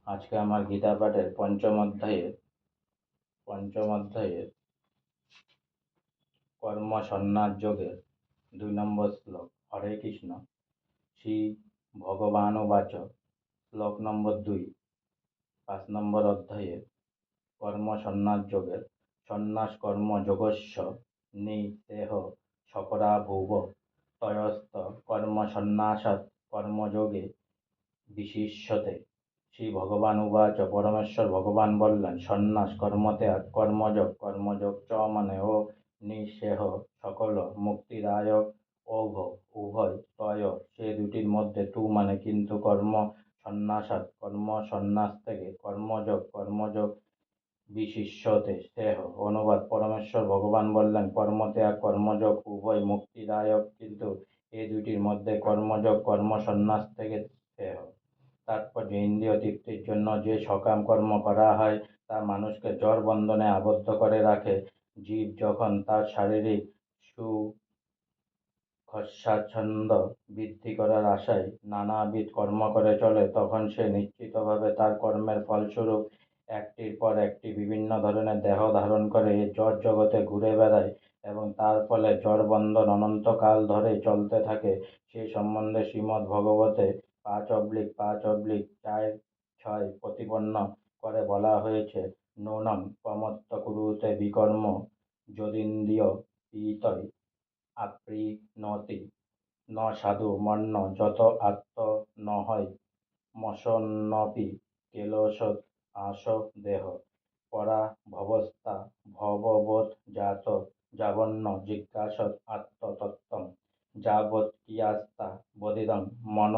আজকে আমার গীতা পাঠের পঞ্চম অধ্যায়ের কর্ম সন্ন্যাস যোগের 2 নম্বর শ্লোক। হরে কৃষ্ণ। শ্রী ভগবানুবাচ। শ্লোক নম্বর 2, 5 নম্বর অধ্যায়ের কর্ম সন্ন্যাস যোগের সন্ন্যাস কর্ম যোগস্য নিঃসেহ সকরাভুব তয়স্ত কর্ম সন্ন্যাসাৎ কর্মযোগে বিশিষ্যতে। শ্রী ভগবান উবাচ। পরমেশ্বর ভগবান বললেন, সন্ন্যাস কর্মত্যাগ কর্মযোগ, কর্মযোগ চ মানে ও নিঃশেহ সকল মুক্তিদায়ক উভয় তয় সে দুটির মধ্যে তু মানে কিন্তু কর্ম সন্ন্যাসাৎ কর্ম সন্ন্যাস থেকে কর্মযোগ কর্মযোগ বিশিষ্যতে সেহ। অনুবাদ। পরমেশ্বর ভগবান বললেন, কর্মত্যাগ কর্মযোগ উভয় মুক্তিদায়ক, কিন্তু এ দুটির মধ্যে কর্মযোগ কর্ম সন্ন্যাস থেকে সেহ। তাৎপর্য: ইন্দ্রিয় তৃপ্তির জন্য যে সকাম কর্ম করা হয় তা মানুষকে জড় বন্ধনে আবদ্ধ করে রাখে। জীব যখন তার শারীরিক সুখ-স্বাচ্ছন্দ্য বৃদ্ধি করার আশায় নানাবিধ কর্ম করে চলে, তখন সে নিশ্চিতভাবে তার কর্মের ফলস্বরূপ একটির পর একটি বিভিন্ন ধরনের দেহ ধারণ করে এই জড় জগতে ঘুরে বেড়ায় এবং তার ফলে জড় বন্ধন অনন্তকাল ধরে চলতে থাকে। সে সম্বন্ধে শ্রীমদ্ ভাগবতে 5:5-4-6 প্রতিপন্ন করে বলা হয়েছে, নূনং প্রমত্ত কুরুতে বিকর্ম যদিন্দ্রিয় পীতৈ আপৃণোতি ন সাধু মন্য যত আত্ম নহয় মশন্নপি কেলসৎ আশ দেহ পরা ভবস্তা ভববোধ জাত যাবন্ন জিজ্ঞাসৎ আত্মতত্ত্বম যাবৎ কিয়াস্তা বদিদং মন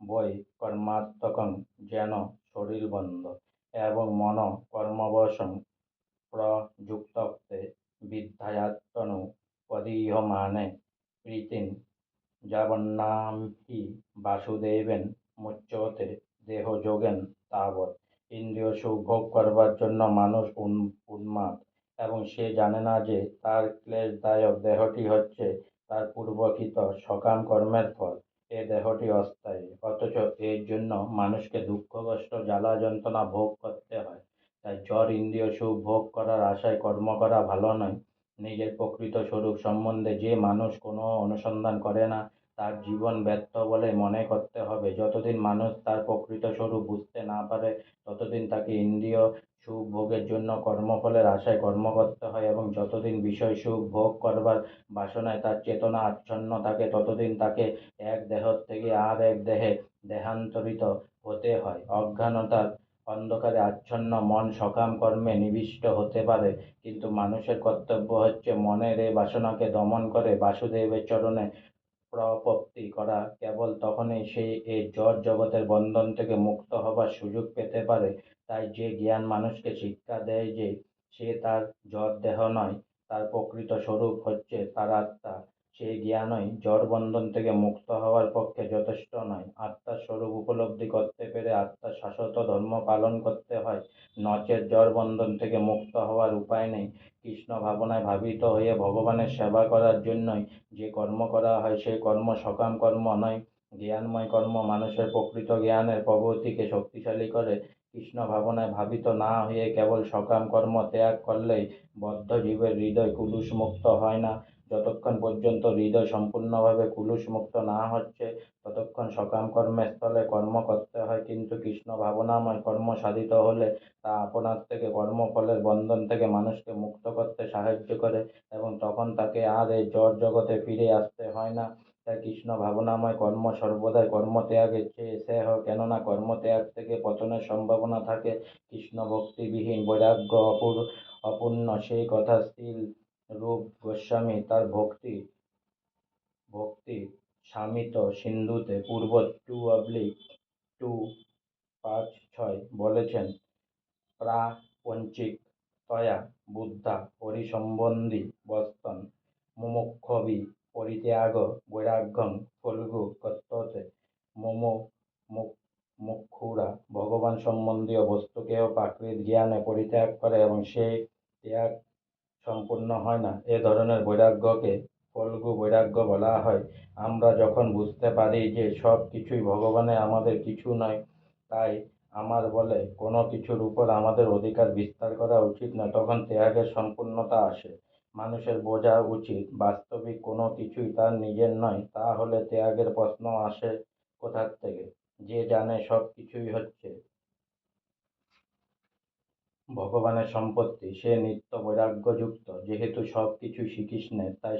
বৈ কর্মাত্মকং যেন শরীরবন্ধ এবং মন কর্মবশং প্রযুক্তপ্তে বিদ্যায়াত্মনু পদীয়মানে প্রীতিন যাবন্নাহি বাসুদেবেন মুচ্যতে দেহযোগেন তাবৎ। ইন্দ্রিয় সুখ ভোগ করবার জন্য মানুষ উন্মাদ এবং সে জানে না যে তার ক্লেশদায়ক দেহটি হচ্ছে তার পূর্বকৃত সকাম কর্মের ফল। এ দেহটি অস্থায়ী, অথচ এর জন্য মানুষকে দুঃখ কষ্ট জ্বালা যন্ত্রণা ভোগ করতে হয়। তাই জড় ইন্দ্রিয় সুখ ভোগ করার আশায় কর্ম করা ভালো নয়। নিজের প্রকৃত স্বরূপ সম্বন্ধে যে মানুষ কোনো অনুসন্ধান করে না, তার জীবন ব্যর্থ বলে মনে করতে হবে। যতদিন মানুষ তার প্রকৃত স্বরূপ বুঝতে না পারে, ততদিন তাকে ইন্দ্রিয় সুখ ভোগের জন্য কর্মফলের আশায় কর্ম করতে হয় এবং যতদিন বিষয় সুখ ভোগ করবার বাসনায় তার চেতনা আচ্ছন্ন থাকে, ততদিন তাকে এক দেহ থেকে আর এক দেহে দেহান্তরিত হতে হয়। অজ্ঞানতার অন্ধকারে আচ্ছন্ন মন সকাম কর্মে নিবিষ্ট হতে পারে, কিন্তু মানুষের কর্তব্য হচ্ছে মনের এই বাসনাকে দমন করে বাসুদেবের চরণে প্রপত্তি করা। কেবল তখনই সে এই জড় জগতের বন্ধন থেকে মুক্ত হবার সুযোগ পেতে পারে। তাই যে জ্ঞান মানুষকে শিক্ষা দেয় যে সে তার জড় দেহ নয়, তার প্রকৃত স্বরূপ হচ্ছে তার আত্মা, সেই জ্ঞানই জড় বন্ধন থেকে মুক্ত হওয়ার পক্ষে যথেষ্ট নয়। আত্মার স্বরূপ উপলব্ধি করতে পেরে আত্মার শাশ্বত ধর্ম পালন করতে হয়, নচেৎ জড় বন্ধন থেকে মুক্ত হওয়ার উপায় নেই। কৃষ্ণ ভাবনায় ভাবিত হয়ে ভগবানের সেবা করার জন্যই যে কর্ম করা হয় সে কর্ম সকাম কর্ম নয়, জ্ঞানময় কর্ম। মানুষের প্রকৃত জ্ঞানের প্রবৃত্তিকে শক্তিশালী করে। কৃষ্ণ ভাবনায় ভাবিত না হয়ে কেবল সকাম কর্ম ত্যাগ করলেই বদ্ধ জীবের হৃদয় কুলুষমুক্ত হয় না। যতক্ষণ পর্যন্ত হৃদয় সম্পূর্ণভাবে কুলুষমুক্ত না হচ্ছে, ততক্ষণ সকাম কর্মের স্থলে কর্ম করতে হয়। কিন্তু কৃষ্ণ ভাবনাময় কর্ম সাধিত হলে তা আপনার থেকে কর্মফলের বন্ধন থেকে মানুষকে মুক্ত করতে সাহায্য করে এবং তখন তাকে আর এই জড় জগতে ফিরে আসতে হয় না। তাই কৃষ্ণ ভাবনাময় কর্ম সর্বদাই কর্মত্যাগের চেয়ে শ্রেয়, কেননা কর্মত্যাগ থেকে পতনের সম্ভাবনা থাকে। কৃষ্ণ ভক্তিবিহীন বৈরাগ্য অপূর্ণ, সেই কথা শ্রীল রূপ গোস্বামী তার ভক্তি শামিত সিন্ধুতে পূর্ব 2:2-5-6 বলেছেন, প্রাপঞ্চিক তয়া বুদ্ধা হরিসম্বন্ধি বস্তন মুমুক্ষুভি পরিত্যাগ বৈরাগ্যং ফল্গু কর্ততে। মুমুক্ষুরা ভগবান সম্বন্ধীয় বস্তুকেও প্রাকৃত জ্ঞানে পরিত্যাগ করে এবং সেই ত্যাগ সম্পূর্ণ হয় না। এ ধরনের বৈরাগ্যকে ফল্গু বৈরাগ্য বলা হয়। আমরা যখন বুঝতে পারি যে সব কিছুই ভগবানের, আমাদের কিছু নয়, তাই আমার বলে কোনো কিছুর উপর আমাদের অধিকার বিস্তার করা উচিত নয়, তখন ত্যাগের সম্পূর্ণতা আসে। মানুষের বোঝা উচিত বাস্তবিক কোনো কিছুই তার নিজের নয়, তাহলে ত্যাগের প্রশ্ন আসে কোথার থেকে? যে জানে সব কিছুই হচ্ছে ভগবানের সম্পত্তি, সে নিত্য বৈরাগ্যযুক্ত। যেহেতু সব কিছুই শ্রীকৃষ্ণের, তাই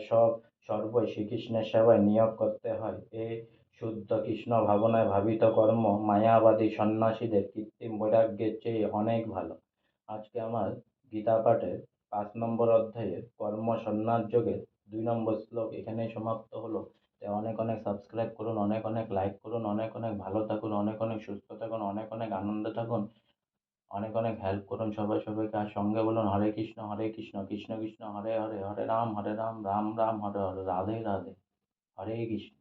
সর্বই শ্রীকৃষ্ণের সেবায় নিয়োগ করতে হয়। এই শুদ্ধ কৃষ্ণ ভাবনায় ভাবিত কর্ম মায়াবাদী সন্ন্যাসীদের কৃত্রিম বৈরাগ্যের চেয়ে অনেক ভালো। আজকে আমার গীতা পাঠের 5 নম্বর অধ্যায়ে কর্ম সন্ন্যাস যোগের 2 নম্বর শ্লোক এখানেই সমাপ্ত হলো। তাই অনেক অনেক সাবস্ক্রাইব করুন, অনেক অনেক লাইক করুন, অনেক অনেক ভালো থাকুন, অনেক অনেক সুস্থ থাকুন, অনেক অনেক আনন্দে থাকুন, অনেক অনেক হেল্প করুন সবাইকে। আর সঙ্গে বলুন হরে কৃষ্ণ কৃষ্ণ কৃষ্ণ হরে হরে, হরে রাম রাম রাম হরে হরে, রাধে রাধে, হরে কৃষ্ণ।